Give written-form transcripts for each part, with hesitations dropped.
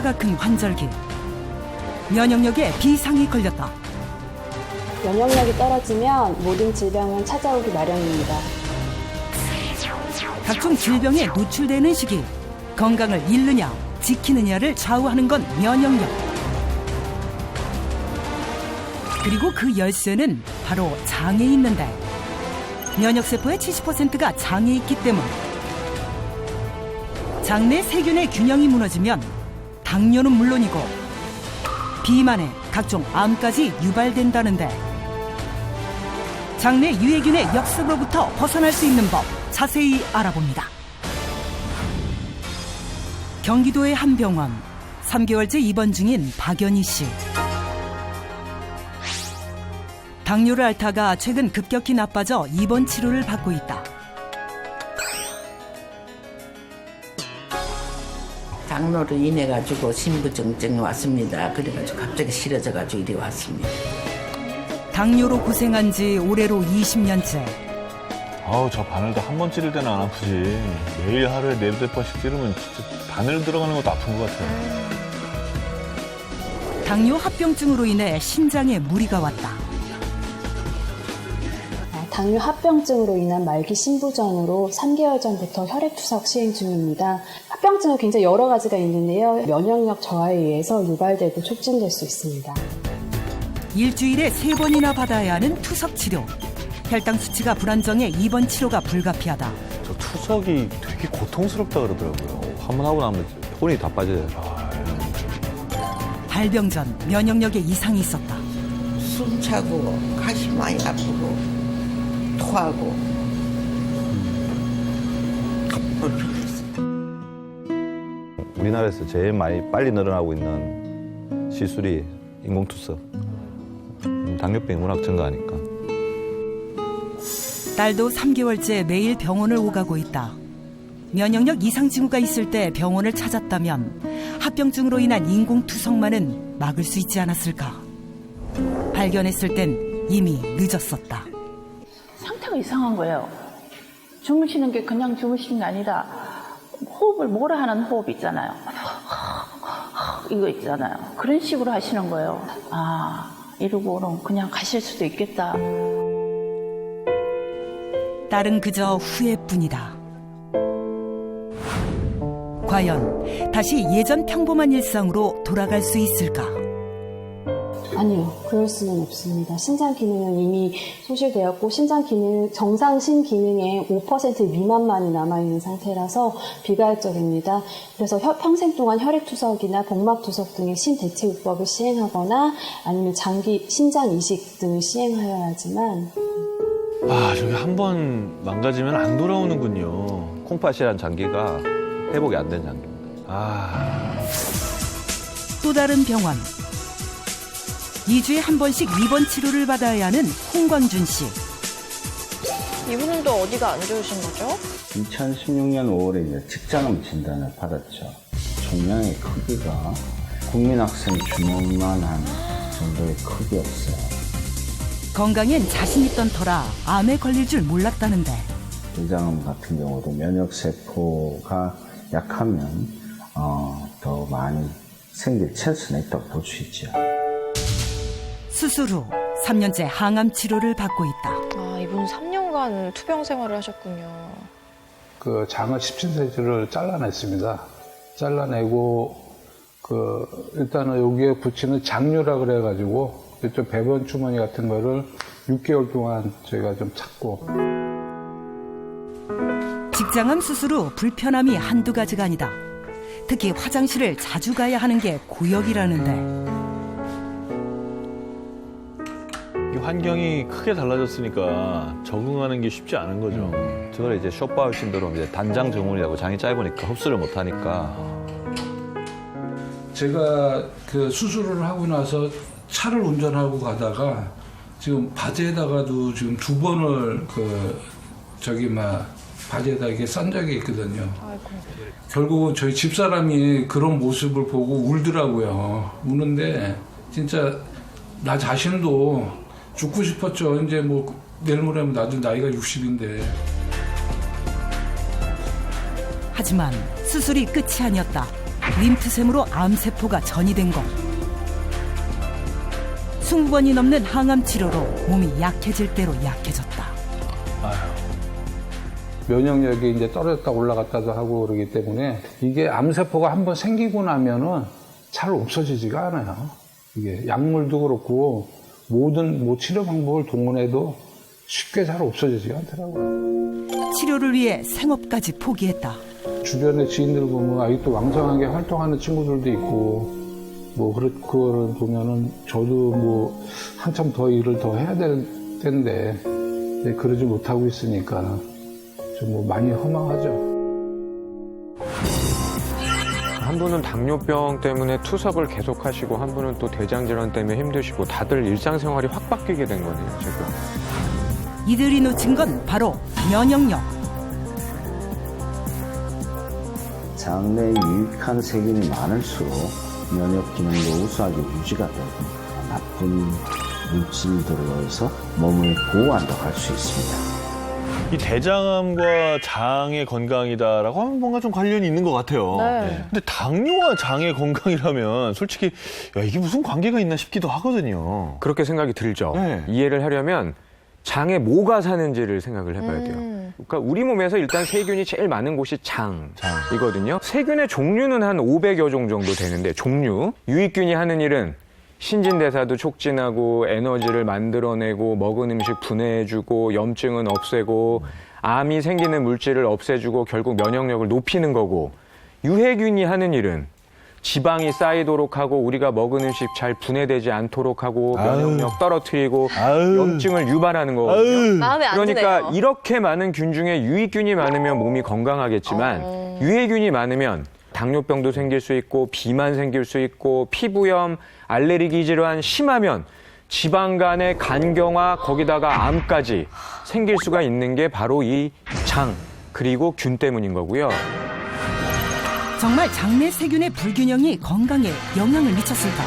숫자가 큰 환절기. 면역력에 비상이 걸렸다. 면역력이 떨어지면 모든 질병은 찾아오기 마련입니다. 각종 질병에 노출되는 시기. 건강을 잃느냐, 지키느냐를 좌우하는 건 면역력. 그리고 그 열쇠는 바로 장에 있는데 면역세포의 70%가 장에 있기 때문. 장내 세균의 균형이 무너지면 당뇨는 물론이고 비만에 각종 암까지 유발된다는데 장내 유해균의 역습으로부터 벗어날 수 있는 법 자세히 알아봅니다. 경기도의 한 병원 3개월째 입원 중인 박연희 씨. 당뇨를 앓다가 최근 급격히 나빠져 입원 치료를 받고 있다. 당뇨로 인해 가지고 신부증증이 왔습니다. 그래가지고 갑자기 싫어져가지고 이리 왔습니다. 당뇨로 고생한 지 올해로 20년째. 아우, 저 바늘도 한 번 찌를 때는 안 아프지. 매일 하루에 4-5번씩 찌르면 진짜 바늘 들어가는 것도 아픈 것 같아요. 당뇨 합병증으로 인해 심장에 무리가 왔다. 당뇨 합병증으로 인한 말기 신부전으로 3개월 전부터 혈액투석 시행 중입니다. 합병증은 굉장히 여러 가지가 있는데요. 면역력 저하에 의해서 유발되고 촉진될 수 있습니다. 일주일에 3번이나 받아야 하는 투석 치료. 혈당 수치가 불안정해 입원 치료가 불가피하다. 저 투석이 되게 고통스럽다 그러더라고요. 한 번 하고 나면 혼이 다 빠져요. 발병 전 면역력에 이상이 있었다. 숨 차고 가시 많이 아프고 토하고 우리나라에서 제일 많이 빨리 늘어나고 있는 시술이 인공투석. 당뇨병이 워낙 증가하니까. 딸도 3개월째 매일 병원을 오가고 있다. 면역력 이상 징후가 있을 때 병원을 찾았다면 합병증으로 인한 인공투석만은 막을 수 있지 않았을까. 발견했을 땐 이미 늦었었다. 상태가 이상한 거예요. 주무시는 게 그냥 주무시는 게 아니라 호흡을 뭐라 하는 호흡 있잖아요. 이거 있잖아요. 그런 식으로 하시는 거예요. 아, 이러고는 그냥 가실 수도 있겠다. 딸은 그저 후회뿐이다. 과연 다시 예전 평범한 일상으로 돌아갈 수 있을까? 아니요, 그럴 수는 없습니다. 신장 기능은 이미 소실되었고 신장 기능, 정상 심기능의 5% 미만만이 남아있는 상태라서 비과학적입니다. 그래서 평생 동안 혈액투석이나 복막투석 등의 신대체요법을 시행하거나 아니면 장기 신장 이식 등을 시행하여야지만. 아, 저게 한 번 망가지면 안 돌아오는군요. 콩팥이라는 장기가 회복이 안 된 장기입니다. 또 다른 병원. 2주에 한 번씩 입원 치료를 받아야 하는 홍광준 씨. 이분은 또 어디가 안 좋으신 거죠? 2016년 5월에 이제 직장암 진단을 받았죠. 종양의 크기가 국민학생 주먹만한 정도의 크기였어요. 건강엔 자신 있던 터라 암에 걸릴 줄 몰랐다는데. 대장암 같은 경우도 면역세포가 약하면 더 많이 생길 찬스는 있다고 볼 수 있죠. 수술 후 3년째 항암 치료를 받고 있다. 아, 이분 3년간 투병 생활을 하셨군요. 그 장을 17cm를 잘라냈습니다. 잘라내고 일단은 여기에 붙이는 장류라 그래가지고 이쪽 배변 주머니 같은 거를 6개월 동안 저희가 좀 찾고. 직장암 수술 후 불편함이 한두 가지가 아니다. 특히 화장실을 자주 가야 하는 게 고역이라는데. 이 환경이 크게 달라졌으니까 적응하는 게 쉽지 않은 거죠. 저걸 이제 쇼파울 신드롬, 이제 단장 증후군이라고 장이 짧으니까 흡수를 못 하니까. 제가 그 수술을 하고 나서 차를 운전하고 가다가 지금 바지에다가도 지금 2번을 바지에다 이게 싼 적이 있거든요. 아이고. 결국은 저희 집사람이 그런 모습을 보고 울더라고요. 우는데 진짜 나 자신도 죽고 싶었죠. 이제 내일 모레면 나도 나이가 60인데. 하지만 수술이 끝이 아니었다. 림프샘으로 암세포가 전이된 것. 20번이 넘는 항암 치료로 몸이 약해질 대로 약해졌다. 면역력이 이제 떨어졌다 올라갔다도 하고 그러기 때문에 이게 암세포가 한번 생기고 나면은 잘 없어지지가 않아요. 이게 약물도 그렇고 모든 치료 방법을 동원해도 쉽게 잘 없어지지가 않더라고요. 치료를 위해 생업까지 포기했다. 주변의 지인들 보면 아직도 왕성하게 활동하는 친구들도 있고 그거를 보면은 저도 한참 더 일을 더 해야 될 텐데 그러지 못하고 있으니까 좀 많이 허망하죠. 한 분은 당뇨병 때문에 투석을 계속하시고 한 분은 또 대장질환 때문에 힘드시고 다들 일상생활이 확 바뀌게 된 거네요, 지금. 이들이 놓친 건 바로 면역력. 장내에 유익한 세균이 많을수록 면역 기능도 우수하게 유지가 되고 나쁜 물질들로 해서 몸을 보호한다고 할 수 있습니다. 이 대장암과 장의 건강이다라고 하면 뭔가 좀 관련이 있는 것 같아요. 네. 근데 당뇨와 장의 건강이라면 솔직히 야, 이게 무슨 관계가 있나 싶기도 하거든요. 그렇게 생각이 들죠. 네. 이해를 하려면 장에 뭐가 사는지를 생각을 해봐야 돼요. 그러니까 우리 몸에서 일단 세균이 제일 많은 곳이 장이거든요. 세균의 종류는 한 500여 종 정도 되는데 종류. 유익균이 하는 일은 신진대사도 촉진하고 에너지를 만들어내고 먹은 음식 분해해주고 염증은 없애고 암이 생기는 물질을 없애주고 결국 면역력을 높이는 거고, 유해균이 하는 일은 지방이 쌓이도록 하고 우리가 먹은 음식 잘 분해되지 않도록 하고 면역력 떨어뜨리고 염증을 유발하는 거거든요. 마음에 안 그러니까 드네요. 이렇게 많은 균 중에 유익균이 많으면 몸이 건강하겠지만 유해균이 많으면 당뇨병도 생길 수 있고 비만 생길 수 있고 피부염, 알레르기 질환 심하면 지방 간의 간경화 거기다가 암까지 생길 수가 있는 게 바로 이 장 그리고 균 때문인 거고요. 정말 장내 세균의 불균형이 건강에 영향을 미쳤을까?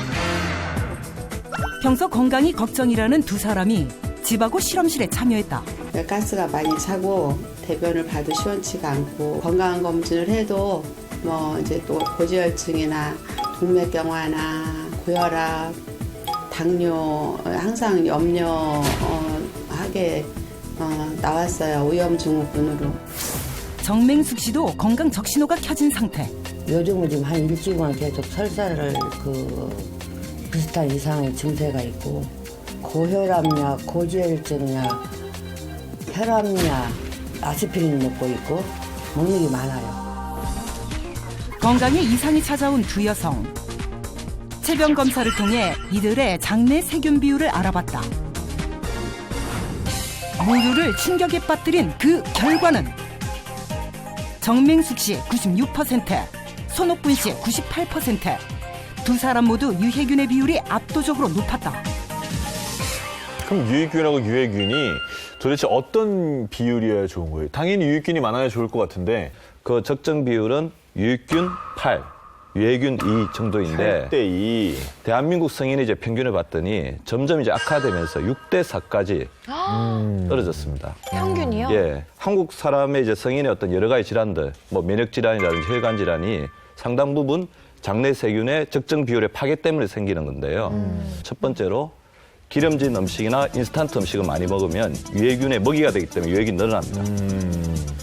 평소 건강이 걱정이라는 두 사람이 집하고 실험실에 참여했다. 가스가 많이 차고 대변을 봐도 시원치가 않고 건강 검진을 해도 이제 또 고지혈증이나 동맥경화나 고혈압, 당뇨 항상 염려하게 나왔어요. 오염증후군으로. 정맹숙 씨도 건강 적신호가 켜진 상태. 요즘은 지금 한 일주일간 계속 설사를 비슷한 이상의 증세가 있고 고혈압약, 고지혈증약, 혈압약, 아스피린 먹고 있고 먹는 게 많아요. 건강에 이상이 찾아온 두 여성. 체변 검사를 통해 이들의 장내 세균 비율을 알아봤다. 모두를 충격에 빠뜨린 그 결과는 정맹숙 씨 96%, 손옥분 씨 98%. 두 사람 모두 유해균의 비율이 압도적으로 높았다. 그럼 유익균하고 유해균이 도대체 어떤 비율이어야 좋은 거예요? 당연히 유익균이 많아야 좋을 것 같은데 그 적정 비율은 유익균 8, 유해균 2 정도인데 8대 2. 대한민국 성인의 이제 평균을 봤더니 점점 이제 악화되면서 6대 4까지 떨어졌습니다. 평균이요? 예, 한국 사람의 이제 성인의 어떤 여러 가지 질환들, 면역 질환이라든지 혈관 질환이 상당 부분 장내 세균의 적정 비율의 파괴 때문에 생기는 건데요. 첫 번째로 기름진 음식이나 인스턴트 음식을 많이 먹으면 유해균의 먹이가 되기 때문에 유해균이 늘어납니다.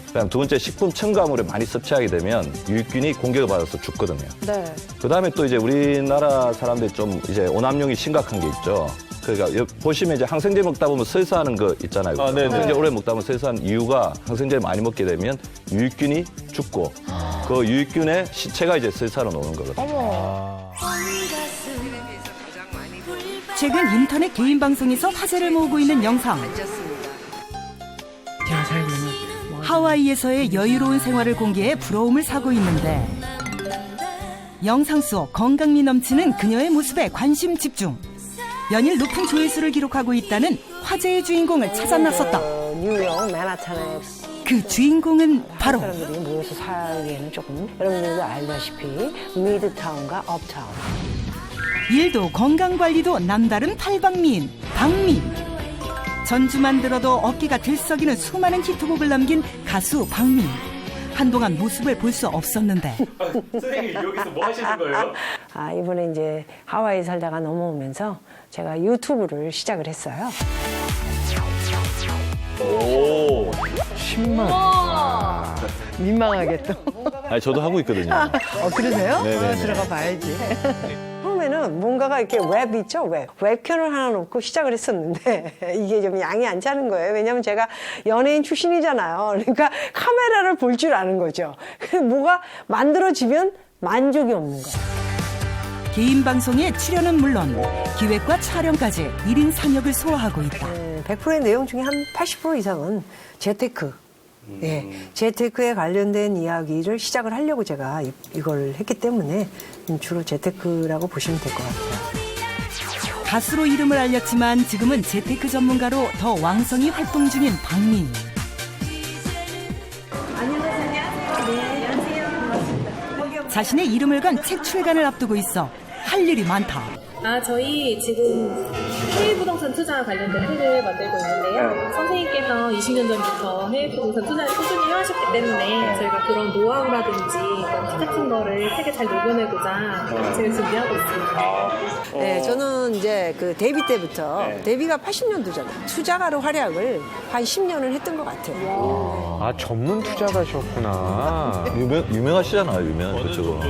그다음 두 번째, 식품 첨가물을 많이 섭취하게 되면 유익균이 공격을 받아서 죽거든요. 네. 그다음에 또 이제 우리나라 사람들이 좀 이제 오남용이 심각한 게 있죠. 그러니까 보시면 이제 항생제 먹다 보면 설사하는 거 있잖아요. 항생제 오래 먹다 보면 설사하는 이유가 항생제를 많이 먹게 되면 유익균이 죽고 그 유익균의 시체가 이제 설사로 나오는 거거든요. 최근 인터넷 개인 방송에서 화제를 모으고 있는 영상. 하와이에서의 여유로운 생활을 공개해 부러움을 사고 있는데 영상 속 건강미 넘치는 그녀의 모습에 관심 집중. 연일 높은 조회수를 기록하고 있다는 화제의 주인공을 찾아 나섰다. 뉴욕 맨하탄에 그 주인공은 바로 사람들이 모여서 살기에는 조금 여러분들도 알다시피 미드타운과 업타운. 일도 건강관리도 남다른 팔방미인 박미. 전주만 들어도 어깨가 들썩이는 수많은 히트곡을 남긴 가수 박미. 한동안 모습을 볼 수 없었는데 선생님 여기서 뭐 하시는 거예요? 이번에 이제 하와이 살다가 넘어오면서 제가 유튜브를 시작을 했어요. 오. 10만. 민망하게 또. 아니, 저도 하고 있거든요. 그러세요? 네네네. 들어가 봐야지. 처음에는 뭔가가 이렇게 웹 있죠? 웹캠을 하나 놓고 시작을 했었는데 이게 좀 양이 안 차는 거예요. 왜냐면 제가 연예인 출신이잖아요. 그러니까 카메라를 볼 줄 아는 거죠. 뭐가 만들어지면 만족이 없는 거예요. 개인 방송에 출연은 물론 기획과 촬영까지 1인 3역을 소화하고 있다. 100%의 내용 중에 한 80% 이상은 재테크. 재테크에 관련된 이야기를 시작을 하려고 제가 이걸 했기 때문에 주로 재테크라고 보시면 될 것 같아요. 가수로 이름을 알렸지만 지금은 재테크 전문가로 더 왕성히 활동 중인 박미. 자신의 이름을 건 책 출간을 앞두고 있어 할 일이 많다. 저희 지금 해외부동산 투자와 관련된 책을 만들고 있는데요. 선생님께서 20년 전부터 해외부동산 투자를 꾸준히 해오셨기 때문에 저희가 그런 노하우라든지 팁 같은 거를 책에 잘 녹여내고자 책을 준비하고 있습니다. 네, 저는 이제 그 데뷔 때부터 데뷔가 80년도잖아요. 투자가로 활약을 한 10년을 했던 것 같아요. 아, 전문 투자가셨구나. 유명하시잖아요, 유명한 그쪽으로.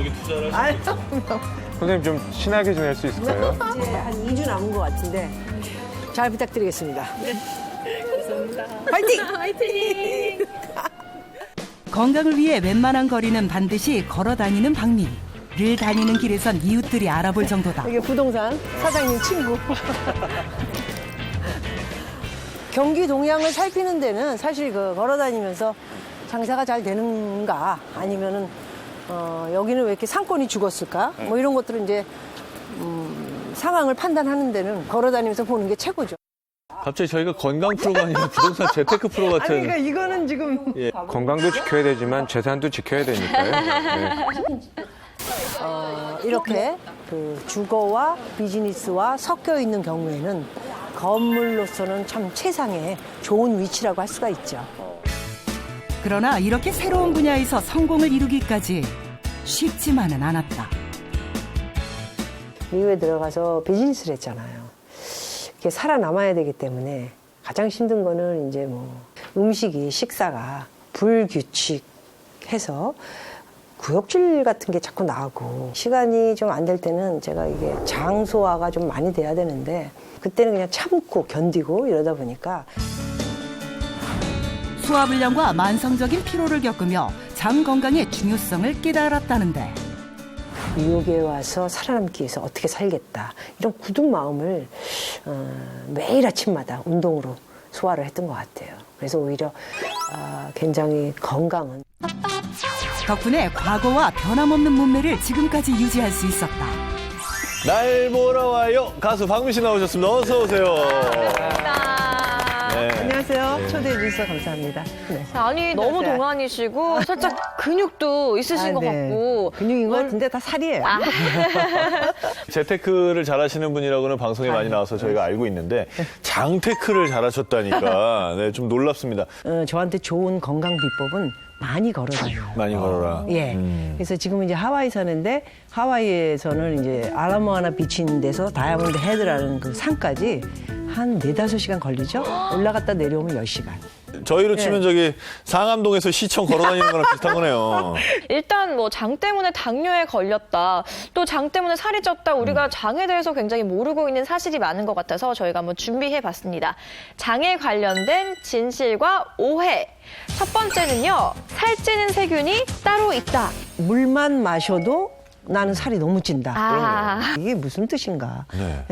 선생님 좀 친하게 지낼 수 있을까요? 이제 한 2주 남은 것 같은데 잘 부탁드리겠습니다. 감사합니다. 화이팅! 화이팅! 건강을 위해 웬만한 거리는 반드시 걸어 다니는 박미. 늘 다니는 길에선 이웃들이 알아볼 정도다. 이게 부동산 사장님 친구. 경기 동향을 살피는 데는 사실 걸어 다니면서 장사가 잘 되는가 아니면은 여기는 왜 이렇게 상권이 죽었을까? 뭐 이런 것들을 이제 상황을 판단하는 데는 걸어 다니면서 보는 게 최고죠. 갑자기 저희가 건강 프로가 아니라 부동산 재테크 프로 같은. 아니, 그러니까 이거는 지금 건강도 지켜야 되지만 재산도 지켜야 되니까요. 네. 이렇게 그 주거와 비즈니스와 섞여 있는 경우에는 건물로서는 참 최상의 좋은 위치라고 할 수가 있죠. 그러나 이렇게 새로운 분야에서 성공을 이루기까지 쉽지만은 않았다. 미국에 들어가서 비즈니스를 했잖아요. 이게 살아남아야 되기 때문에 가장 힘든 거는 이제 뭐 식사가 불규칙해서 구역질 같은 게 자꾸 나고 시간이 좀 안 될 때는 제가 이게 장소화가 좀 많이 돼야 되는데 그때는 그냥 참고 견디고 이러다 보니까 소화불량과 만성적인 피로를 겪으며 장 건강의 중요성을 깨달았다는데 뉴욕에 와서 살아남기 위해서 어떻게 살겠다 이런 굳은 마음을 매일 아침마다 운동으로 소화를 했던 것 같아요. 그래서 오히려 굉장히 건강은 덕분에 과거와 변함없는 몸매를 지금까지 유지할 수 있었다. 날 보러 와요. 가수 박미 씨 나오셨습니다. 어서 오세요. 네. 안녕하세요. 초대해 주셔서 감사합니다. 네. 아니 너무 동안이시고 살짝 근육도 있으신 것 같고 근육인 것 같은데 다 살이에요. 재테크를 잘하시는 분이라고는 방송에 많이 나와서 저희가 알고 있는데 장테크를 잘하셨다니까 네, 좀 놀랍습니다. 저한테 좋은 건강 비법은 많이 걸어다녀요. 많이 걸어라. 예. 그래서 지금은 이제 하와이 사는데 하와이에서는 이제 알라모아나 비치 있는 데서 다이아몬드 헤드라는 그 산까지 한 4-5시간 걸리죠. 올라갔다 내려오면 10시간. 저희로 치면 저기 상암동에서 시청 걸어다니는 거랑 비슷한 거네요. 일단 뭐 장 때문에 당뇨에 걸렸다, 또 장 때문에 살이 쪘다, 우리가 장에 대해서 굉장히 모르고 있는 사실이 많은 것 같아서 저희가 한번 준비해봤습니다. 장에 관련된 진실과 오해. 첫 번째는요, 살찌는 세균이 따로 있다. 물만 마셔도 나는 살이 너무 찐다. 아. 이게 무슨 뜻인가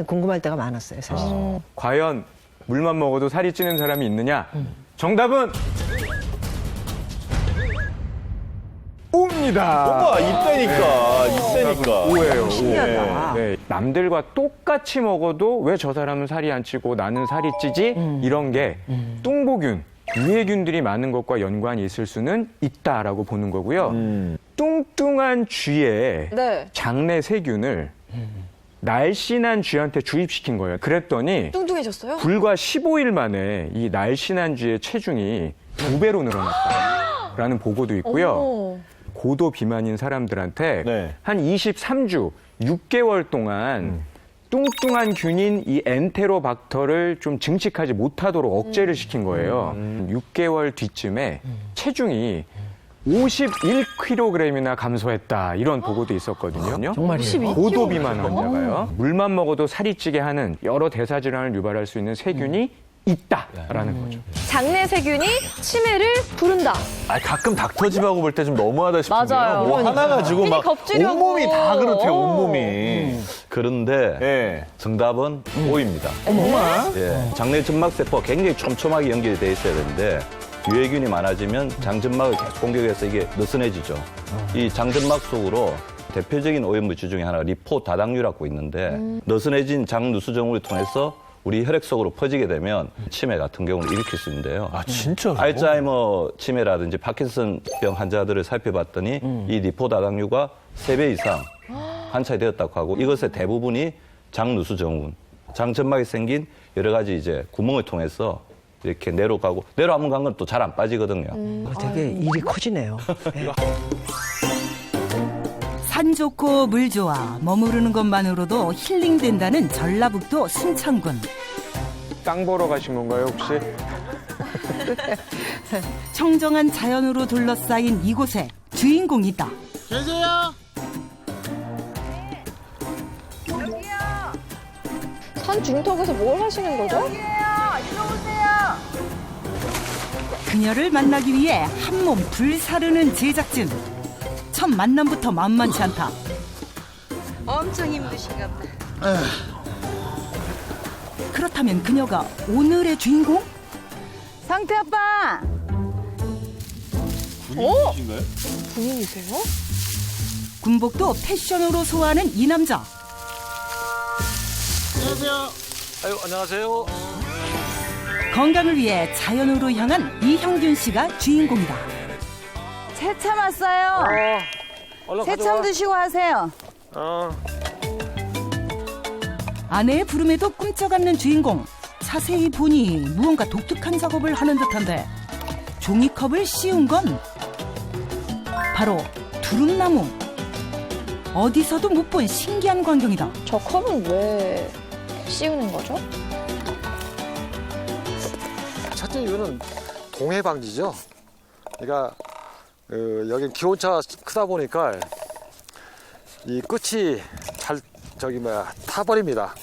궁금할 때가 많았어요, 사실. 과연 물만 먹어도 살이 찌는 사람이 있느냐? 정답은 O입니다. 오빠 이때니까. O예요. 신기하다. 네. 남들과 똑같이 먹어도 왜 저 사람은 살이 안 찌고 나는 살이 찌지? 이런 게 뚱보균, 유해균들이 많은 것과 연관이 있을 수는 있다라고 보는 거고요. 뚱뚱한 쥐의 네. 장내 세균을 날씬한 쥐한테 주입시킨 거예요. 그랬더니 뚱뚱해졌어요? 불과 15일 만에 이 날씬한 쥐의 체중이 2배로 늘어났다. 라는 보고도 있고요. 고도 비만인 사람들한테 한 23주, 6개월 동안 뚱뚱한 균인 이 엔테로박터를 좀 증식하지 못하도록 억제를 시킨 거예요. 6개월 뒤쯤에 체중이 51kg이나 감소했다 이런 보고도 있었거든요. 정말이에요? 고도 비만 환자가요. 물만 먹어도 살이 찌게 하는 여러 대사 질환을 유발할 수 있는 세균이 있다라는 거죠. 장내 세균이 치매를 부른다. 가끔 닥터집하고 볼 때 좀 너무하다 싶은데요. 맞아요. 뭐 하나 가지고 괜히 막 겁주려고. 온몸이 다 그렇대요. 온몸이. 그런데 정답은 O입니다. 정말? 예, 장내 점막세포가 굉장히 촘촘하게 연결이 돼 있어야 되는데 유해균이 많아지면 장점막을 계속 공격해서 이게 느슨해지죠. 이 장점막 속으로 대표적인 오염물질 중에 하나가 리포다당류라고 있는데 느슨해진 장누수정을 통해서 우리 혈액 속으로 퍼지게 되면 치매 같은 경우는 일으킬 수 있는데요. 진짜요? 알츠하이머 치매라든지 파킨슨병 환자들을 살펴봤더니 이 리포다당류가 3배 이상 관찰이 되었다고 하고 이것의 대부분이 장누수정운, 장점막에 생긴 여러 가지 이제 구멍을 통해서 이렇게 내려가고 내려가면 간 건 또 잘 안 빠지거든요. 되게 일이 커지네요. 산 좋고 물 좋아 머무르는 것만으로도 힐링된다는 전라북도 순창군. 땅 보러 가신 건가요 혹시? 청정한 자연으로 둘러싸인 이곳에 주인공이 있다. 계세요? 산 중턱에서 뭘 하시는 거죠? 그녀를 만나기 위해 한몸 불사르는 제작진. 첫 만남부터 만만치 않다. 엄청 힘드신가 보다. 그렇다면 그녀가 오늘의 주인공? 상태 아빠! 군인이신가요? 군인이세요? 군복도 패션으로 소화하는 이 남자. 안녕하세요. 아유, 안녕하세요. 건강을 위해 자연으로 향한 이형균 씨가 주인공이다. 새참 왔어요. 새참 드시고 하세요. 아내의 부름에도 꿈쩍 않는 주인공. 자세히 보니 무언가 독특한 작업을 하는 듯한데 종이컵을 씌운 건 바로 두릅나무. 어디서도 못 본 신기한 광경이다. 저 컵은 왜 씌우는 거죠? 첫째 이유는 동해 방지죠. 그러니까 여기 기온차가 크다 보니까 이 끝이 잘 타버립니다.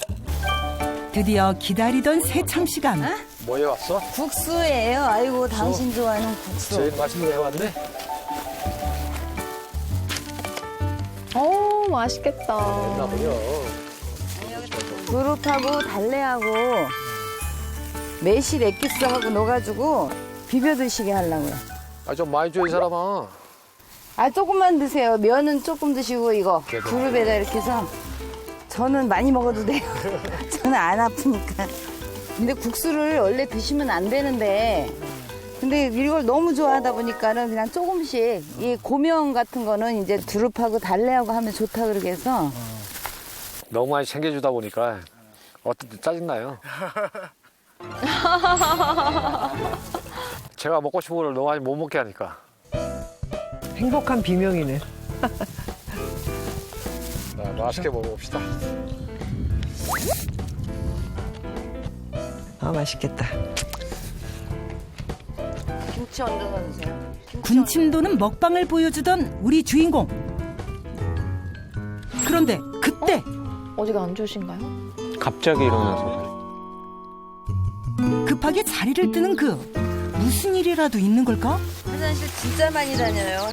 드디어 기다리던 새참 시간. 뭐 해왔어? 국수예요. 아이고 당신 좋아하는 국수. 제일 맛있는 거 해왔네. 맛있겠다. 두릅하고 달래하고 매실 액기스하고 넣어가지고 비벼 드시게 하려고요. 좀 많이 줘, 이 사람아. 조금만 드세요. 면은 조금 드시고 이거 두릅에다 이렇게 해서. 저는 많이 먹어도 돼요. 저는 안 아프니까. 근데 국수를 원래 드시면 안 되는데 근데 이걸 너무 좋아하다 보니까는 그냥 조금씩 이 고명 같은 거는 이제 두릅하고 달래하고 하면 좋다 그러게 해서 너무 많이 챙겨주다 보니까 어떨 때 짜증나요. 제가 먹고 싶은 걸 너무 많이 못 먹게 하니까. 행복한 비명이네. 자, 맛있게 먹어봅시다. 맛있겠다. 김치 얹어서 드세요. 군침 도는 먹방을 보여주던 우리 주인공. 그런데 그때 어디가 안 좋으신가요? 갑자기 일어나서 급하게 자리를 뜨는 그 무슨 일이라도 있는 걸까? 화장실 진짜 많이 다녀요.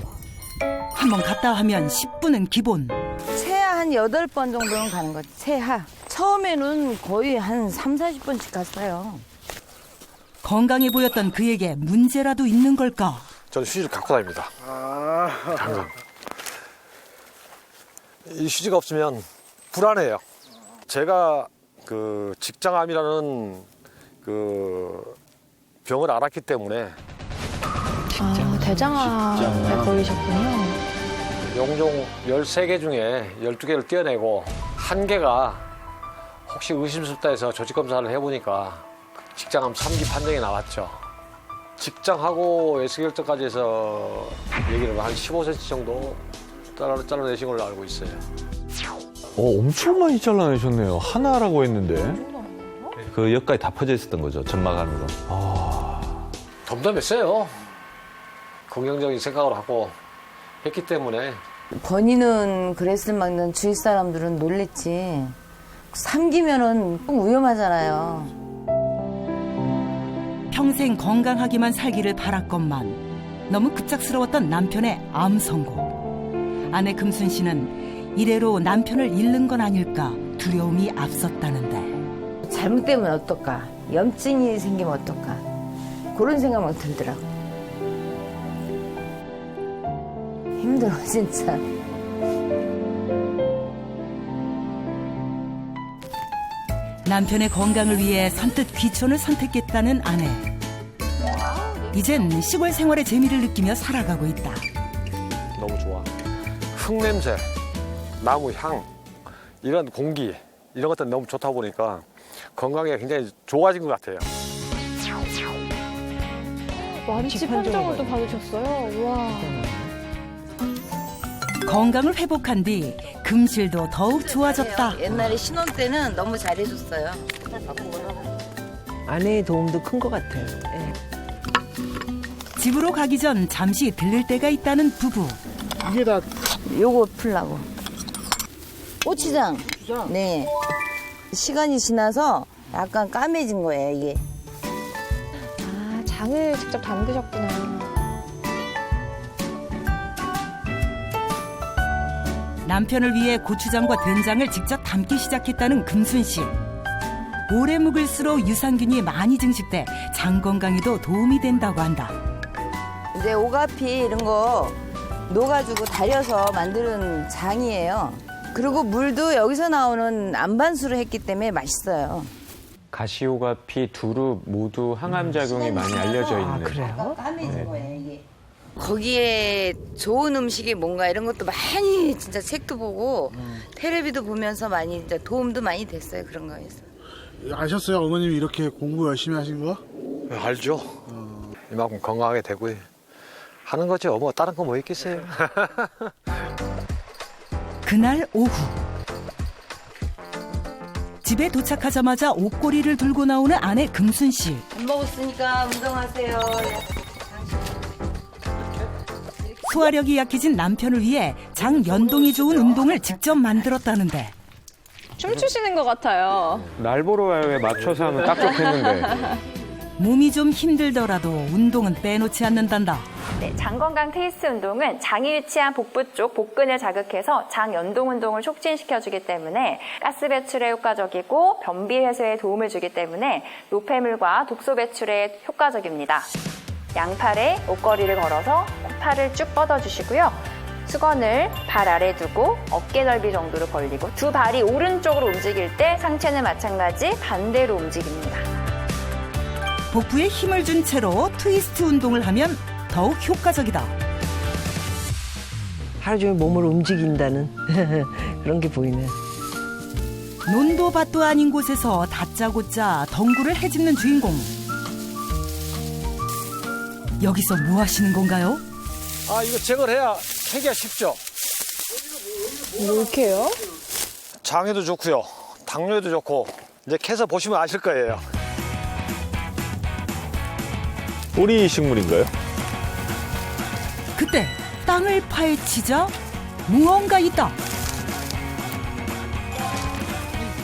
한번 갔다 하면 10분은 기본. 세하 한 8번 정도는 가는 거지. 세하. 처음에는 거의 한 3, 40번씩 갔어요. 건강해 보였던 그에게 문제라도 있는 걸까? 저는 휴지를 갖고 다닙니다. 항상. 이 휴지가 없으면 불안해요. 제가 그 직장암이라는 그 병을 앓았기 때문에 대장암에 걸리셨군요. 용종 13개 중에 12개를 떼어내고 1개가 혹시 의심스럽다 해서 조직검사를 해보니까 직장암 3기 판정이 나왔죠. 직장하고 S결정까지 해서 얘기를 한 15cm 정도 잘라내신 걸로 알고 있어요. 엄청 많이 잘라내셨네요. 하나라고 했는데. 그 옆까지 다 퍼져 있었던 거죠. 점막 안으로. 덤덤했어요. 긍정적인 생각을 하고 했기 때문에. 건이는 그랬을 만큼 주위 사람들은 놀랬지. 삼기면은 좀 위험하잖아요. 평생 건강하게만 살기를 바랐건만 너무 급작스러웠던 남편의 암 선고. 아내 금순 씨는 이래로 남편을 잃는 건 아닐까 두려움이 앞섰다는데. 잘못되면 어떨까? 염증이 생기면 어떨까? 그런 생각만 들더라고. 힘들어 진짜. 남편의 건강을 위해 선뜻 귀촌을 선택했다는 아내. 이젠 시골 생활의 재미를 느끼며 살아가고 있다. 너무 좋아. 흙냄새, 나무 향, 이런 공기, 이런 것들 너무 좋다 보니까 건강에 굉장히 좋아진 것 같아요. 완치 판정을 또 받으셨어요? 와. 건강을 회복한 뒤 금실도 더욱 좋아졌다. 옛날에 신혼 때는 너무 잘해줬어요. 아내의 도움도 큰 것 같아요. 예. 집으로 가기 전 잠시 들를 때가 있다는 부부. 이게 다 요거 풀라고. 고추장. 네. 시간이 지나서 약간 까매진 거예요, 이게. 아, 장을 직접 담그셨구나. 남편을 위해 고추장과 된장을 직접 담기 시작했다는 금순 씨. 오래 묵을수록 유산균이 많이 증식돼 장 건강에도 도움이 된다고 한다. 이제 오가피 이런 거 녹아주고 달여서 만드는 장이에요. 그리고 물도 여기서 나오는 안반수로 했기 때문에 맛있어요. 가시오가피, 두릅 모두 항암 작용이 많이 알려져 있는. 그래요? 까매진 거예요, 이게. 거기에 좋은 음식이 뭔가 이런 것도 많이 진짜 책도 보고 텔레비도 보면서 많이 이제 도움도 많이 됐어요. 그런 거에서. 아셨어요? 어머님이 이렇게 공부 열심히 하신 거? 알죠. 이만큼 건강하게 되고 하는 거죠. 뭐 다른 거 뭐 있겠어요. 그날 오후 집에 도착하자마자 옷걸이를 들고 나오는 아내 금순 씨. 밥 먹었으니까 운동하세요. 소화력이 약해진 남편을 위해 장 연동이 좋은 운동을 직접 만들었다는데. 춤추시는 것 같아요. 날 보러 와요에 맞춰서 하면 딱 좋겠는데. 몸이 좀 힘들더라도 운동은 빼놓지 않는단다. 네, 장 건강 트위스트 운동은 장이 위치한 복부 쪽 복근을 자극해서 장 연동 운동을 촉진시켜주기 때문에 가스 배출에 효과적이고 변비 해소에 도움을 주기 때문에 노폐물과 독소 배출에 효과적입니다. 양팔에 옷걸이를 걸어서 코팔을 쭉 뻗어주시고요. 수건을 발 아래 두고 어깨 넓이 정도로 벌리고 두 발이 오른쪽으로 움직일 때 상체는 마찬가지 반대로 움직입니다. 복부에 힘을 준 채로 트위스트 운동을 하면 더욱 효과적이다. 하루 종일 몸을 움직인다는 그런 게 보이네. 논도 밭도 아닌 곳에서 다짜고짜 덩굴을 헤집는 주인공. 여기서 뭐 하시는 건가요? 아, 이거 제거를 해야 캐기가 쉽죠. 뭐 캐요? 장에도 좋고요. 당뇨에도 좋고. 이제 캐서 보시면 아실 거예요. 뿌리 식물인가요? 그때 땅을 파헤치자 무언가 있다.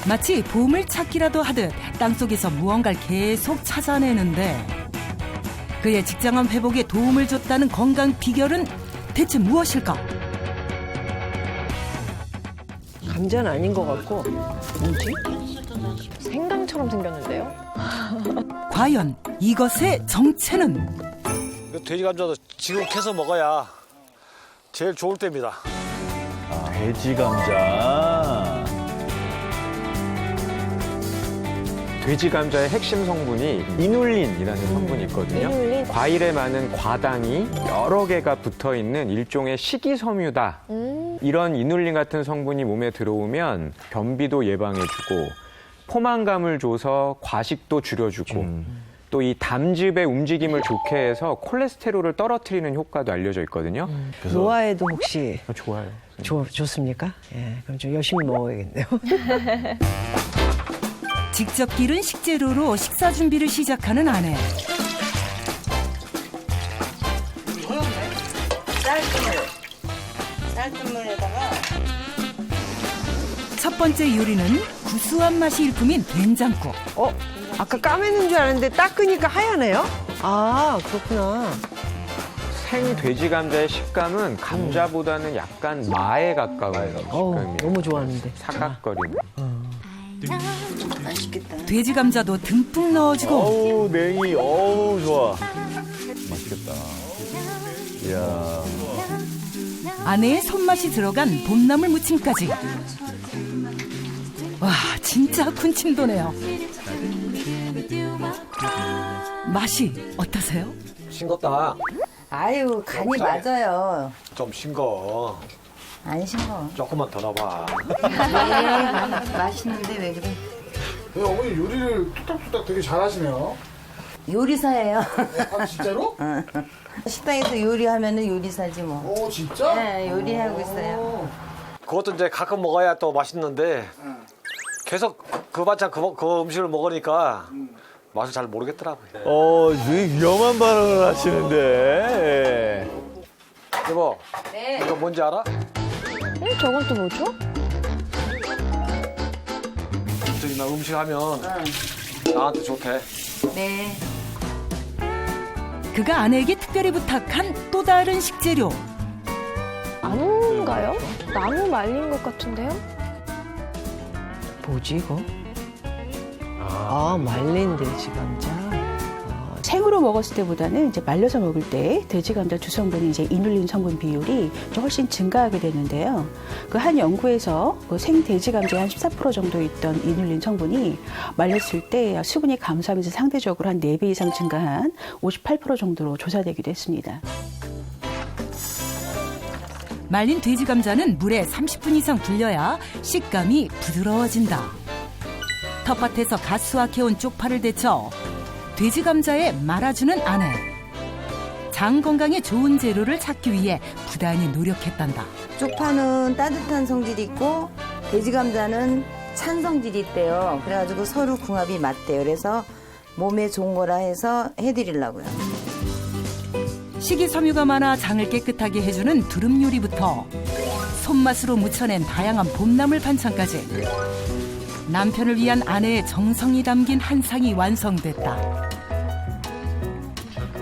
마치 보물 찾기라도 하듯 땅속에서 무언가를 계속 찾아내는데 그의 직장암 회복에 도움을 줬다는 건강 비결은 대체 무엇일까? 감자는 아닌 것 같고 뭐지? 생강처럼 생겼는데요? 과연 이것의 정체는? 돼지 감자도 지금 캐서 먹어야 제일 좋을 때입니다. 돼지 감자. 돼지 감자의 핵심 성분이 이눌린이라는 성분이 있거든요. 이눌린? 과일에 많은 과당이 여러 개가 붙어 있는 일종의 식이섬유다. 이런 이눌린 같은 성분이 몸에 들어오면 변비도 예방해주고 포만감을 줘서 과식도 줄여주고 또 또 이 담즙의 움직임을 좋게 해서 콜레스테롤을 떨어뜨리는 효과도 알려져 있거든요. 노화에도 혹시 좋아요. 좋습니까? 예, 그럼 좀 열심히 먹어야겠네요. 직접 기른 식재료로 식사 준비를 시작하는 아내. 쌀뜨물에다가 첫 번째 요리는 구수한 맛이 일품인 된장국. 아까 까매는 줄 알았는데 닦으니까 하얗네요? 아, 그렇구나. 생 돼지 감자의 식감은 감자보다는 약간 마에 가까운 식감이에요. 너무 좋아하는데. 사각거리는. 맛있겠다. 돼지 감자도 듬뿍 넣어주고. 어우, 냉이, 어우, 좋아. 맛있겠다. 이야. 아내의 손맛이 들어간 봄나물 무침까지. 와, 진짜 군침 도네요. 맛이 어떠세요? 싱겁다. 아유, 간이 맞아요. 좀 싱거. 안 싱거워. 조금만 더 넣어봐. 네, 맛있는데 왜 그래? 어머니 요리를 뚝딱뚝딱 되게 잘하시네요. 요리사예요. 아, 진짜로? 식당에서 요리하면은 요리사지 뭐. 오, 진짜? 네, 요리하고 있어요. 그것도 이제 가끔 먹어야 또 맛있는데 계속 그 반찬 그 음식을 먹으니까 맛을 잘 모르겠더라고요. 위험한 발언을 하시는데. 여보, 네. 이거 뭔지 알아? 저건 또 뭐죠? 저기 나 음식 하면 나한테 좋대. 네. 그가 아내에게 특별히 부탁한 또 다른 식재료. 나무인가요? 나무 말린 것 같은데요? 뭐지, 이거? 말린 돼지 감자. 생으로 먹었을 때보다는 이제 말려서 먹을 때 돼지 감자 주성분이 이제 이눌린 성분 비율이 좀 훨씬 증가하게 되는데요. 그 한 연구에서 그 생 돼지 감자에 한 14% 정도 있던 이눌린 성분이 말렸을 때 수분이 감소하면서 상대적으로 한 4배 이상 증가한 58% 정도로 조사되기도 했습니다. 말린 돼지 감자는 물에 30분 이상 불려야 식감이 부드러워진다. 텃밭에서 갓 수확해온 쪽파를 데쳐 돼지 감자에 말아주는 아내. 장 건강에 좋은 재료를 찾기 위해 부단히 노력했단다. 쪽파는 따뜻한 성질이 있고 돼지 감자는 찬 성질이 있대요. 그래가지고 서로 궁합이 맞대요. 그래서 몸에 좋은 거라 해서 해드리려고요. 식이섬유가 많아 장을 깨끗하게 해주는 두릅 요리부터 손맛으로 무쳐낸 다양한 봄나물 반찬까지 남편을 위한 아내의 정성이 담긴 한 상이 완성됐다.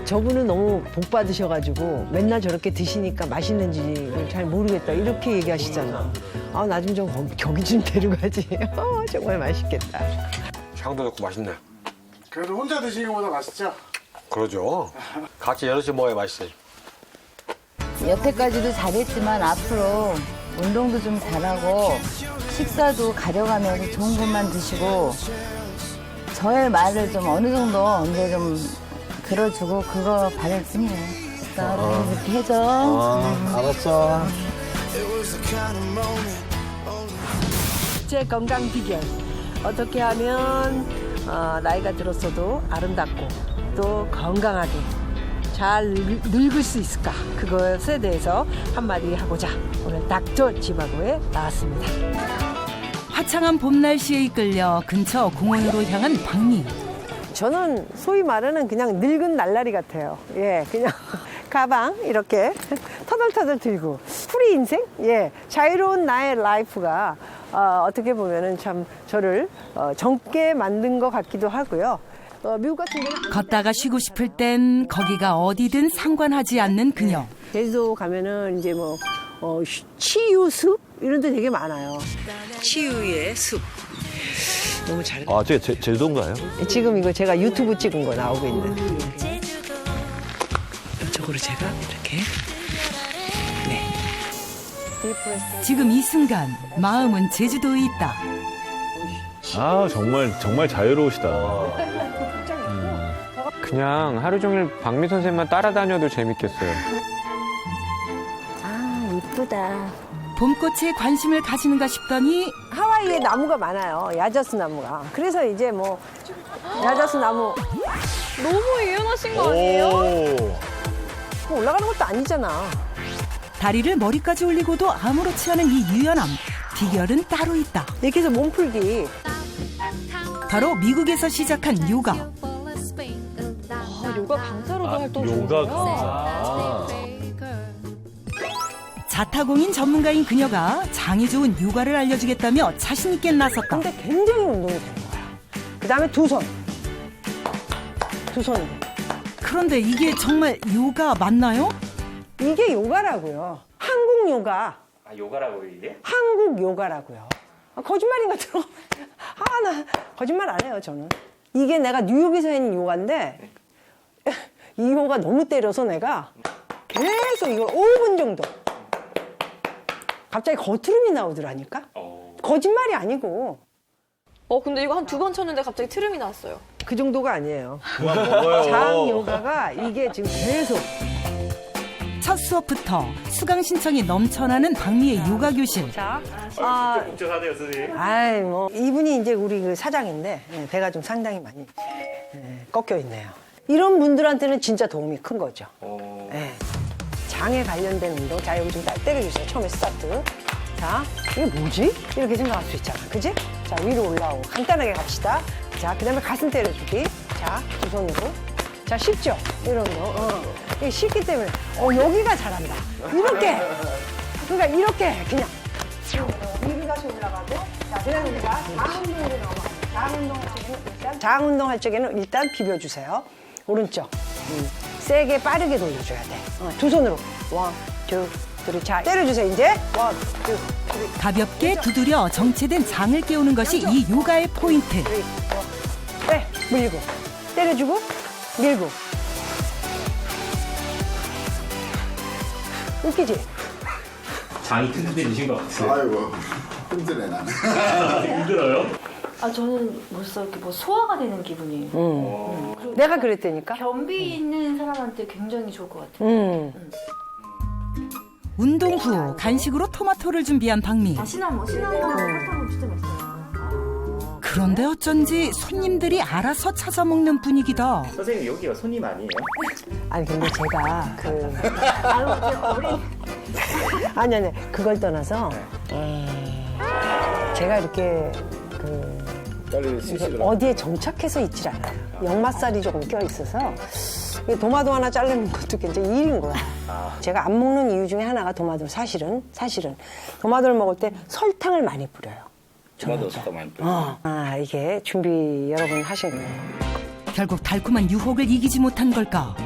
저분은 너무 복 받으셔가지고 맨날 저렇게 드시니까 맛있는지 잘 모르겠다 이렇게 얘기하시잖아. 나 좀 저기 좀 데려가지. 정말 맛있겠다. 향도 좋고 맛있네. 그래도 혼자 드시는 것보다 맛있죠? 그러죠. 같이 여럿이 먹어야 맛있어요. 여태까지도 잘했지만 앞으로 운동도 좀 잘하고 식사도 가려가면서 좋은 것만 드시고 저의 말을 좀 어느 정도 이제 좀 들어주고 그거 바랄 뿐이에요. 이렇게 해줘. 알았어. 제 건강 비결. 어떻게 하면 나이가 들었어도 아름답고 또 건강하게 잘 늙을 수 있을까? 그것에 대해서 한마디 하고자 오늘 닥터 지바고에 나왔습니다. 화창한 봄 날씨에 이끌려 근처 공원으로 향한 박미. 저는 소위 말하는 그냥 늙은 날라리 같아요. 예, 그냥 가방 이렇게 터덜터덜 들고 프리 인생, 예, 자유로운 나의 라이프가 어떻게 보면은 참 저를 젊게 만든 것 같기도 하고요. 미국 같은 데는 걷다가 쉬고 싶을 땐 거기가 어디든 상관하지 않는 그녀. 제주도 가면은 이제 뭐 치유 숲 이런 데 되게 많아요. 치유의 숲. 너무 잘해. 저게 제주도인가요? 지금 이거 제가 유튜브 찍은 거 나오고 있는. 이쪽으로 제가 이렇게. 네. 지금 이 순간 마음은 제주도에 있다. 정말 자유로우시다. 그냥 하루 종일 박미 선생님만 따라다녀도 재밌겠어요. 이쁘다. 봄꽃에 관심을 가지는가 싶더니 하와이에 나무가 많아요. 야자수 나무가. 그래서 이제 뭐 야자수 나무 너무 유연하신 거 아니에요? 뭐 올라가는 것도 아니잖아. 다리를 머리까지 올리고도 아무렇지 않은 이 유연함. 비결은 따로 있다. 이렇게 해서 몸풀기. 바로 미국에서 시작한 요가. 요가 강사로도 활동 요가 중이세요? 강사. 자타공인 전문가인 그녀가 장이 좋은 요가를 알려주겠다며 자신 있게 나섰다. 근데 굉장히 운동이 되는 거야. 그다음에 두 손. 두 손으로. 그런데 이게 정말 요가 맞나요? 이게 요가라고요. 한국 요가. 아, 요가라고 이게? 한국 요가라고요. 거짓말인가 들어가면. 나 거짓말 안 해요, 저는. 이게 내가 뉴욕에서 했는 요가인데 이 요가 너무 때려서 내가 계속 이걸 5분 정도 갑자기 거트름이 나오더라니까. 거짓말이 아니고. 근데 이거 한 2번 쳤는데 갑자기 트름이 나왔어요. 그 정도가 아니에요. 먹어요. 장 요가가 이게 지금 계속. 첫 수업부터 수강 신청이 넘쳐나는 박미의 요가 교실. 자, 복잡하네요, 선생님. 아이 뭐 이분이 이제 우리 그 사장인데 배가 좀 상당히 많이 꺾여 있네요. 이런 분들한테는 진짜 도움이 큰 거죠. 예. 장에 관련된 운동. 자, 여기 좀 때려주세요. 처음에 스타트. 자, 이게 뭐지? 이렇게 생각할 수 있잖아. 그지? 자, 위로 올라오고 간단하게 갑시다. 자, 그 다음에 가슴 때려주기. 자, 두 손으로. 자, 쉽죠? 이런 거. 이게 쉽기 때문에 여기가 잘한다. 이렇게. 그러니까 이렇게 그냥 위로 다시 올라가고. 자, 그다음에 우리가 장 운동할 적에는 일단 비벼주세요. 오른쪽. 세게 빠르게 돌려줘야 돼. 두 손으로. 원, 투, 쓰리. 자, 때려주세요, 이제. 원, 투, 쓰리. 가볍게 두드려 정체된 장을 깨우는 것이 이 요가의 포인트. 네, 밀고. 때려주고, 밀고. 웃기지? 장이 튼튼해지신 것 같아요. 아이고, 힘드네, 나는. 힘들어요? 저는 벌써 이렇게 뭐 소화가 되는 기분이에요. 내가 그랬다니까? 변비 있는 사람한테 굉장히 좋을 것 같아요. 운동 후 간식으로 토마토를 준비한 박미. 시나몬 설탕은 진짜 맛있어요. 그런데 어쩐지 손님들이 알아서 찾아 먹는 분위기다. 선생님, 여기가 손님 아니에요? 아니, 근데 제가 아유, 어린. 아니, 그걸 떠나서 제가 이렇게 어디에 정착해서 있질 않아요. 역마살이 조금 껴있어서 도마도 하나 자르는 것도 굉장히 일인 거야. 제가 안 먹는 이유 중에 하나가 도마도. 사실은 도마도를 먹을 때 설탕을 많이 뿌려요. 도마도 설탕 많이 뿌려요. 이게 준비 여러분 하신 거예요. 결국 달콤한 유혹을 이기지 못한 걸까?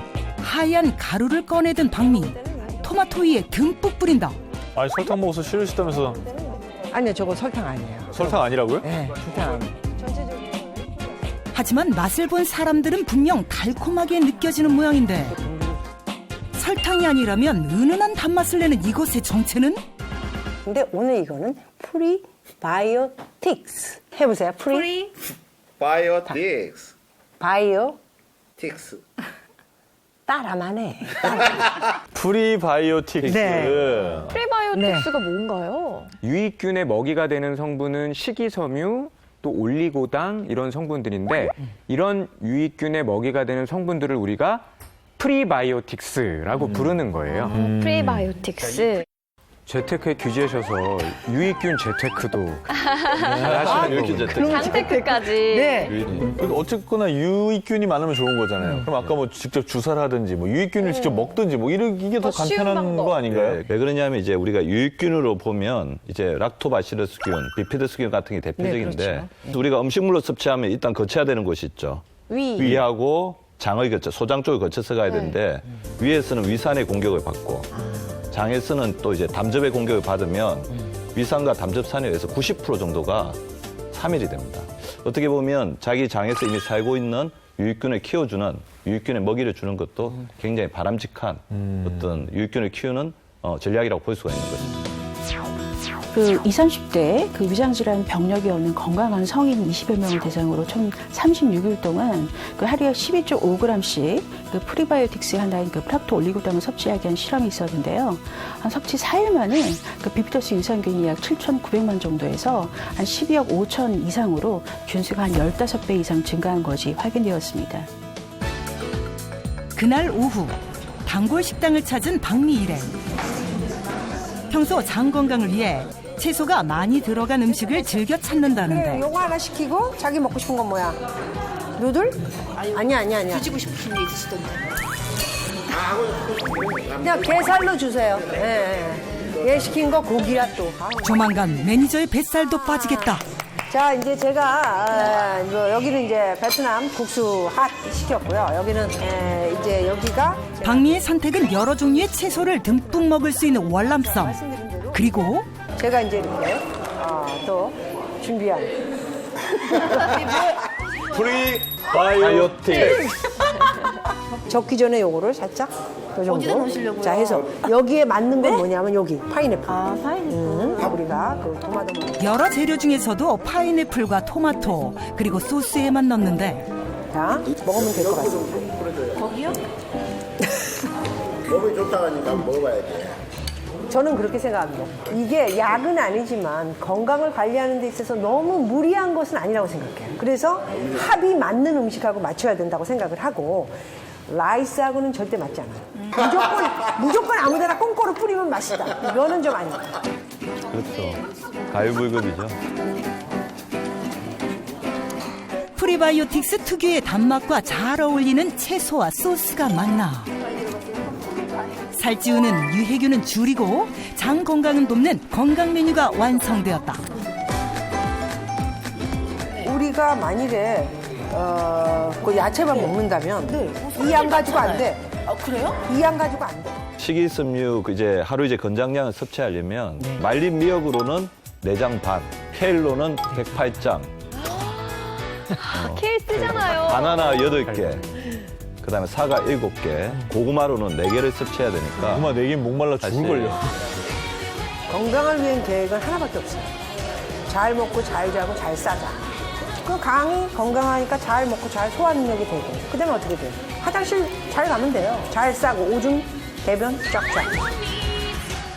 하얀 가루를 꺼내든 박미. 토마토 위에 듬뿍 뿌린다. 아니, 설탕 먹어서 싫으시다면서. 아니요, 저거 설탕 아니에요. 설탕 아니라고요? 네, 설탕 아니에요. 하지만 맛을 본 사람들은 분명 달콤하게 느껴지는 모양인데 설탕이 아니라면 은은한 단맛을 내는 이것의 정체는? 근데 오늘 이거는 프리바이오틱스. 해보세요. 바이오틱스. 바이오틱스. 따라만 해. 프리바이오틱스. 네. 프리바이오틱스가 뭔가요? 유익균의 먹이가 되는 성분은 식이섬유, 또 올리고당 이런 성분들인데 이런 유익균의 먹이가 되는 성분들을 우리가 프리바이오틱스라고 부르는 거예요. 프리바이오틱스. 재테크에 규제하셔서 유익균 재테크도 잘하시는 거고. 장테크까지. 네. 어쨌거나 유익균이 많으면 좋은 거잖아요. 그럼 아까 뭐 직접 주사를 하든지 뭐 유익균을 직접 먹든지 뭐 이게 더 간편한 거 아닌가요? 네, 왜 그러냐면 이제 우리가 유익균으로 보면 이제 락토바시러스균, 비피더스균 같은 게 대표적인데 네, 그렇죠. 우리가 음식물로 섭취하면 일단 거쳐야 되는 곳이 있죠. 위하고 장의 거쳐, 소장 쪽을 거쳐서 가야 되는데 위에서는 위산의 공격을 받고 장에서는 또 이제 담즙의 공격을 받으면 위산과 담즙산에 의해서 90% 정도가 사멸이 됩니다. 어떻게 보면 자기 장에서 이미 살고 있는 유익균을 키워주는, 유익균에 먹이를 주는 것도 굉장히 바람직한 어떤 유익균을 키우는 전략이라고 볼 수가 있는 거죠. 그 20, 30대 그 위장질환 병력이 없는 건강한 성인 20여 명을 대상으로 총 36일 동안 그 하루에 12.5g씩 그 프리바이오틱스 한다는 그 프락토 올리고당을 섭취하게 한 실험이 있었는데요. 한 섭취 4일 만에 그 비피더스 유산균이 약 7,900만 정도에서 한 12억 5천 이상으로 균수가 한 15배 이상 증가한 것이 확인되었습니다. 그날 오후 단골 식당을 찾은 박미 일행. 평소 장 건강을 위해 채소가 많이 들어간 음식을 즐겨 찾는다는데 요거 하나 시키고 자기 먹고 싶은 건 뭐야? 누들? 아니야. 드시고 싶으신 게 있으시던데. 그냥 게살로 주세요. 얘 시킨 거 고기야 또. 조만간 매니저의 뱃살도 빠지겠다. 자, 이제 제가 여기는 이제 베트남 국수 핫 시켰고요. 여기는 이제 여기가 박미의 선택은 여러 종류의 채소를 듬뿍 먹을 수 있는 월남쌈. 그리고 제가 이제 이렇게 또 준비한 프리바이오틱스. 적기 전에 요거를 살짝 요 정도. 어디다 넣으시려고요? 자, 해서 여기에 맞는 건 뭐냐면 여기 파인애플. 파인애플. 우리가 그 토마토. 여러 재료 중에서도 파인애플과 토마토 그리고 소스에만 넣는데 자, 먹으면 될 것 같습니다. 거기요? 몸이 좋다니까 먹어봐야지. 저는 그렇게 생각합니다. 이게 약은 아니지만 건강을 관리하는 데 있어서 너무 무리한 것은 아니라고 생각해요. 그래서 합이 맞는 음식하고 맞춰야 된다고 생각을 하고 라이스하고는 절대 맞지 않아요. 무조건 아무데나 꽁꼬로 뿌리면 맛있다. 이거는 좀 아니다. 그렇죠. 가유불급이죠. 프리바이오틱스 특유의 단맛과 잘 어울리는 채소와 소스가 만나 살찌우는 유해균은 줄이고 장 건강은 돕는 건강 메뉴가 완성되었다. 우리가 만일에 그 야채만 먹는다면 이 양 가지고 안 돼. 그래요? 이 양 가지고 안 돼. 식이섬유 이제 하루 이제 권장량을 섭취하려면 말린 미역으로는 4장 반, 케일로는 108장. 케일 쓰잖아요. 바나나 8개. 그다음에 사과 7개, 고구마로는 4개를 섭취해야 되니까. 고구마 4개는 목말라 죽을걸요. 건강을 위한 계획은 하나밖에 없어요. 잘 먹고 잘 자고 잘 싸자. 그 강이 건강하니까 잘 먹고 잘 소화 능력이 되고 그다음에 어떻게 돼요? 화장실 잘 가면 돼요. 잘 싸고 오줌, 대변 쫙쫙.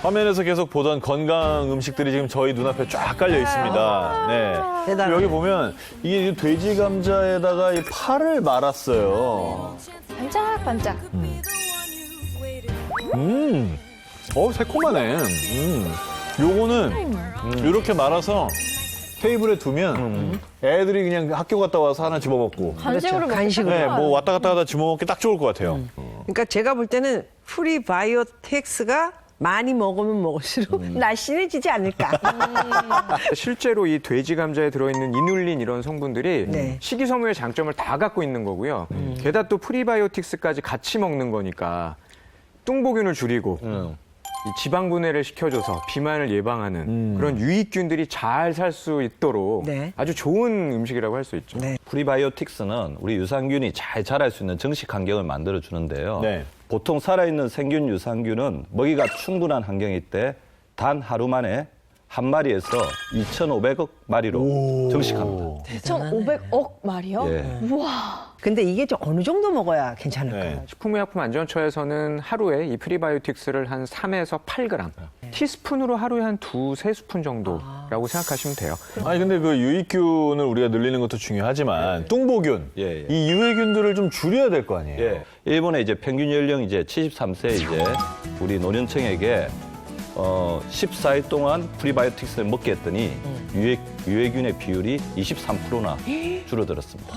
화면에서 계속 보던 건강 음식들이 지금 저희 눈앞에 쫙 깔려 있습니다. 네. 대단하네. 여기 보면 이게 돼지 감자에다가 이 파를 말았어요. 반짝반짝. 새콤하네. 요거는 이렇게 말아서 테이블에 두면 애들이 그냥 학교 갔다 와서 하나 집어먹고. 간식으로 먹기 간식으로. 네, 뭐 왔다 갔다 하다 집어먹기 딱 좋을 것 같아요. 그러니까 제가 볼 때는 프리바이오틱스가 많이 먹으면 먹을수록 날씬해지지 않을까. 실제로 이 돼지 감자에 들어있는 이눌린 이런 성분들이 네. 식이섬유의 장점을 다 갖고 있는 거고요. 게다가 또 프리바이오틱스까지 같이 먹는 거니까 뚱보균을 줄이고 이 지방 분해를 시켜줘서 비만을 예방하는 그런 유익균들이 잘 살 수 있도록 네. 아주 좋은 음식이라고 할 수 있죠. 네. 프리바이오틱스는 우리 유산균이 잘 자랄 수 있는 정식 환경을 만들어 주는데요. 네. 보통 살아있는 생균 유산균은 먹이가 충분한 환경일 때 단 하루 만에 한 마리에서 2,500억 마리로 정식합니다. 2,500억 말이요? 예. 우와. 근데 이게 좀 어느 정도 먹어야 괜찮을까요? 식품의약품안전처에서는 하루에 이 프리바이오틱스를 한 3에서 8g, 티스푼으로 하루에 한 2-3스푼 정도라고 생각하시면 돼요. 아니 근데 그 유익균을 우리가 늘리는 것도 중요하지만 뚱보균, 예. 이 유해균들을 좀 줄여야 될 거 아니에요. 예. 일본의 이제 평균 연령 이제 73세 이제 우리 노년층에게 14일 동안 프리바이오틱스를 먹게 했더니 유해균의 비율이 23%나 줄어들었습니다.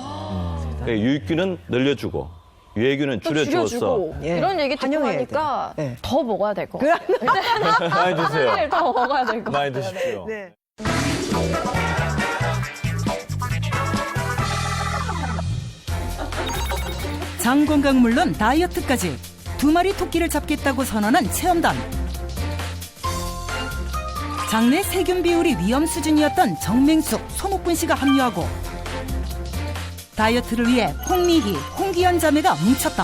그러니까 유익균은 늘려주고 유해균은 줄여주어서 이런 얘기 듣고 환영해야 나니까 돼. 더 먹어야 될 것 같아요. 많이 드세요. 더 먹어야 될 것 같아요. 많이 드십시오. 네. 장 건강 물론 다이어트까지 2마리 토끼를 잡겠다고 선언한 체험단. 장내 세균 비율이 위험 수준이었던 정맹숙, 손옥분 씨가 합류하고 다이어트를 위해 홍미희, 홍기현 자매가 뭉쳤다.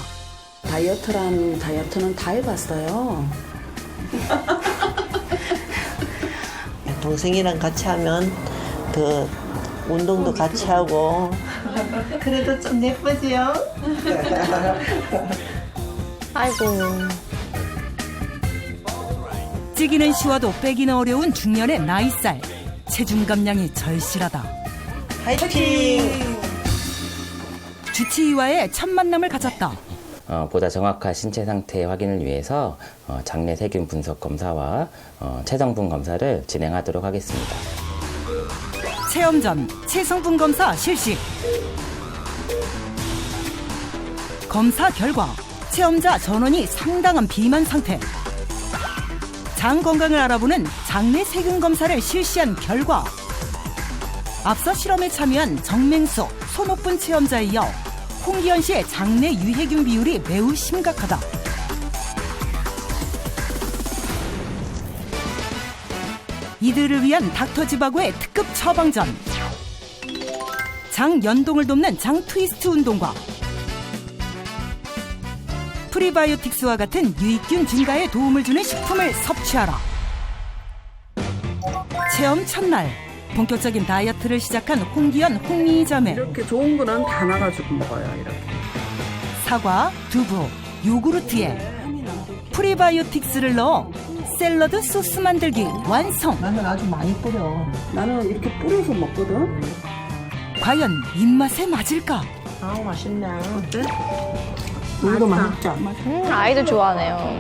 다이어트는 다 해봤어요. 동생이랑 같이 하면 더 운동도 같이 하고 그래도 좀 예쁘지요? 아이고. 찌기는 쉬워도 빼기는 어려운 중년의 나이살. 체중 감량이 절실하다. 화이팅! 주치의와의 첫 만남을 가졌다. 보다 정확한 신체 상태 확인을 위해서 장내 세균 분석 검사와 체성분 검사를 진행하도록 하겠습니다. 체험 전 체성분 검사 실시. 검사 결과 체험자 전원이 상당한 비만 상태. 장 건강을 알아보는 장내 세균 검사를 실시한 결과 앞서 실험에 참여한 정맹수, 손옥분 체험자에 이어 홍기현 씨의 장내 유해균 비율이 매우 심각하다. 이들을 위한 닥터지바고의 특급 처방전. 장 연동을 돕는 장 트위스트 운동과 프리바이오틱스와 같은 유익균 증가에 도움을 주는 식품을 섭취하라. 체험 첫날 본격적인 다이어트를 시작한 홍기현, 홍미희 자매. 이렇게 좋은 거는 다 나가지고 먹어요. 이렇게. 사과, 두부, 요구르트에 프리바이오틱스를 넣어 샐러드 소스 만들기 완성. 나는 아주 많이 뿌려. 나는 이렇게 뿌려서 먹거든. 과연 입맛에 맞을까? 아우 맛있네. 어때? 우리도 맛있죠? 아이들 좋아하네요.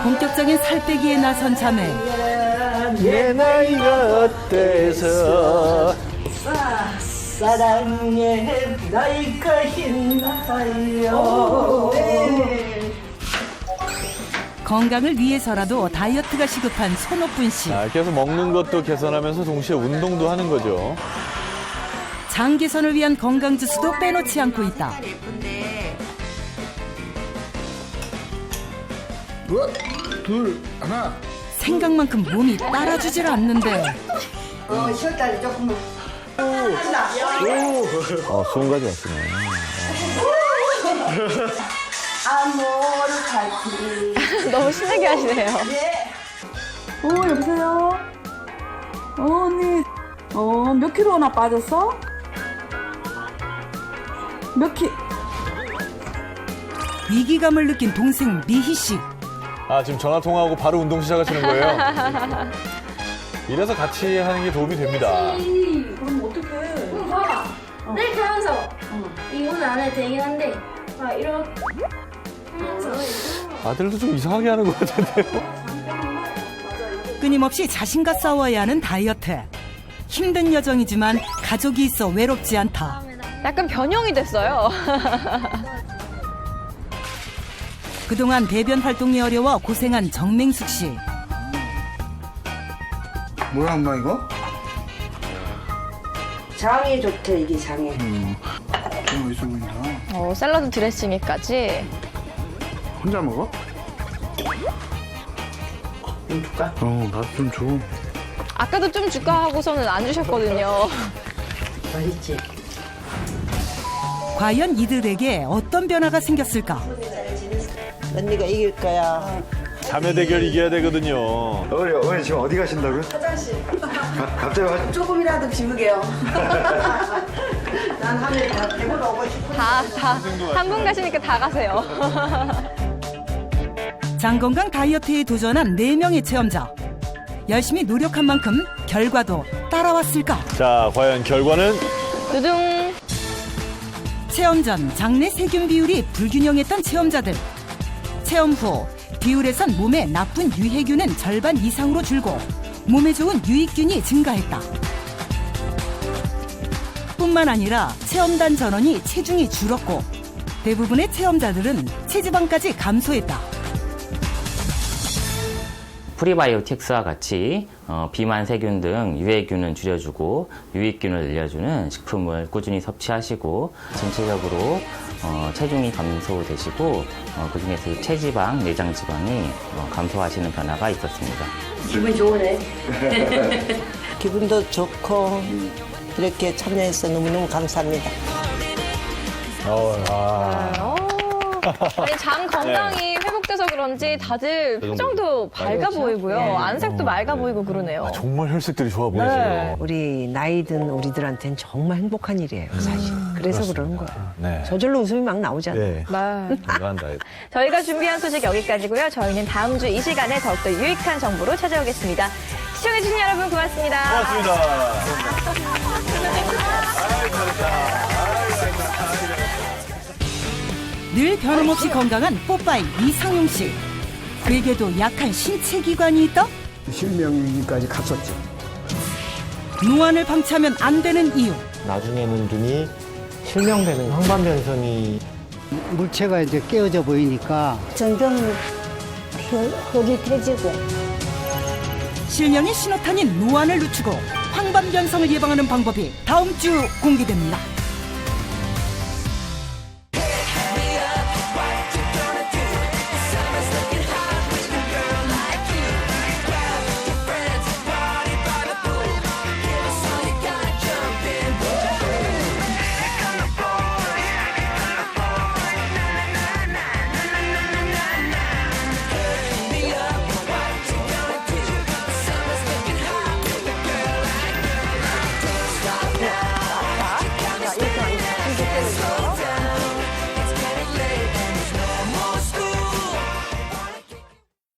본격적인 살 빼기에 나선 자매. 내 나이가 어때서 사랑해 나이가 힘나요. 건강을 위해서라도 다이어트가 시급한 손옥분 씨. 계속 먹는 것도 개선하면서 동시에 운동도 하는 거죠. 장 개선을 위한 건강 주스도 빼놓지 않고 있다. 둘, 하나. 생각만큼 몸이 따라주질 않는데. 쉬었다니 조금. 수은까지 왔으네. 너무 신나게 하시네요. 여보세요? 언니. 몇 킬로나 빠졌어? 몇 키? 위기감을 느낀 동생 미희 씨. 지금 전화 통화하고 바로 운동 시작하시는 거예요? 이래서 같이 하는 게 도움이 됩니다. 그럼 어떡해? 봐봐. 이렇게 하면서 이거는 안 해도 되긴 한데 이렇게 하면서 아들도 좀 이상하게 하는 것 같은데요? 끊임없이 자신과 싸워야 하는 다이어트. 힘든 여정이지만 가족이 있어 외롭지 않다. 약간 변형이 됐어요. 그동안 대변 활동이 어려워 고생한 정맹숙 씨. 뭐야 엄마 이거? 장에 좋대 이게 장에. 맛있어 보인다. 샐러드 드레싱에까지. 혼자 먹어? 좀 줄까? 나도 좀 줘. 아까도 좀 줄까 하고서는 안 주셨거든요. 맛있지? 과연 이들에게 어떤 변화가 생겼을까? 언니가 이길 거야. 자매 대결 이겨야 되거든요. 어머니 지금 어디 가신다고요? 화장실. 갑자기 조금이라도 비우게요. 난 하늘 다 배우러 오고 싶어. 한 분 가시니까 다 가세요. 장건강 다이어트에 도전한 4명의 체험자. 열심히 노력한 만큼 결과도 따라왔을까? 자, 과연 결과는? 두둥. 체험 전 장내 세균 비율이 불균형했던 체험자들. 체험 후 비율에선 몸에 나쁜 유해균은 절반 이상으로 줄고 몸에 좋은 유익균이 증가했다. 뿐만 아니라 체험단 전원이 체중이 줄었고 대부분의 체험자들은 체지방까지 감소했다. 프리바이오틱스와 같이 비만 세균 등 유해균은 줄여주고 유익균을 늘려주는 식품을 꾸준히 섭취하시고 전체적으로 체중이 감소되시고 그중에서 체지방, 내장지방이 감소하시는 변화가 있었습니다. 기분이 좋으네. 기분도 좋고 이렇게 참여해서 너무너무 감사합니다. 아니, 장 건강이 회복돼서 혈색이라서 그런지 다들 표정도 밝아 보이고요. 안색도 맑아 보이고 그러네요. 정말 혈색들이 좋아 보이세요. 우리 나이 든 우리들한테는 정말 행복한 일이에요, 사실. 그래서 그러는 거예요. 네. 저절로 웃음이 막 나오잖아요. 네. 감사합니다. 저희가 준비한 소식 여기까지고요. 저희는 다음 주 이 시간에 더욱더 유익한 정보로 찾아오겠습니다. 시청해주신 여러분 고맙습니다. 늘 변함없이 건강한 뽀빠이 이상용 씨. 그에게도 약한 신체 기관이 있다? 실명까지 갔었죠. 노안을 방치하면 안 되는 이유. 나중에는 눈이 실명되는 황반변성이 물체가 이제 깨어져 보이니까 전경이 흐릿해지고 실명의 신호탄인 노안을 늦추고 황반변성을 예방하는 방법이 다음 주 공개됩니다.